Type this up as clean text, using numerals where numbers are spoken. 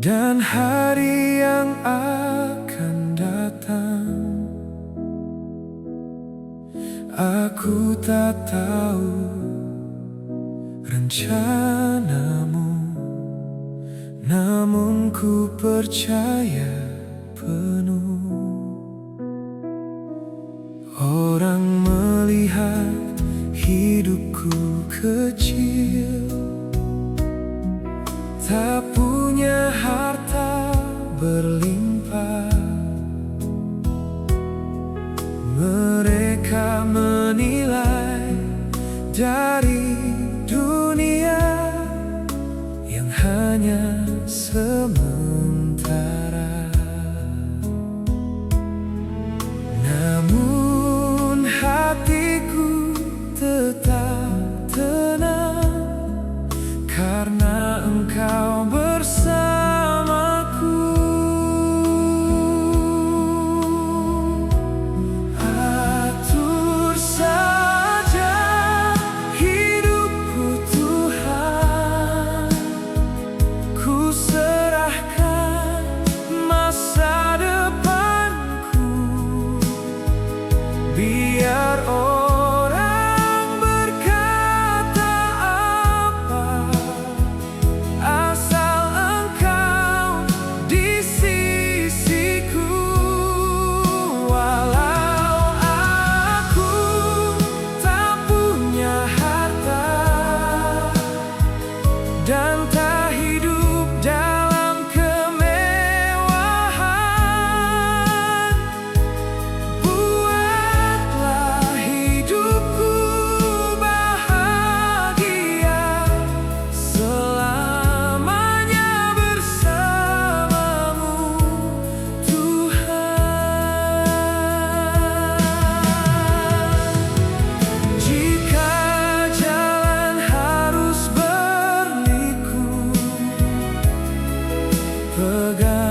dan hari yang akan datang. Aku tak tahu rencanamu, namun ku percaya penuh. Orang melihat hidupku kecil, tak punya harta berlimpah. Mereka menilai dari dunia yang hanya sementara. Namun hatiku tetap tenang karena Engkau bersamaku. Atur saja hidupku Tuhan, ku serahkan masa depanku. Biar orang berkata apa, asal Engkau di sisiku. Walau aku tak punya harta dan tak hidup dalam kemewahan, buatlah hidupku bahagia selamanya bersamamu Tuhan. Jika jalan harus berliku, pegang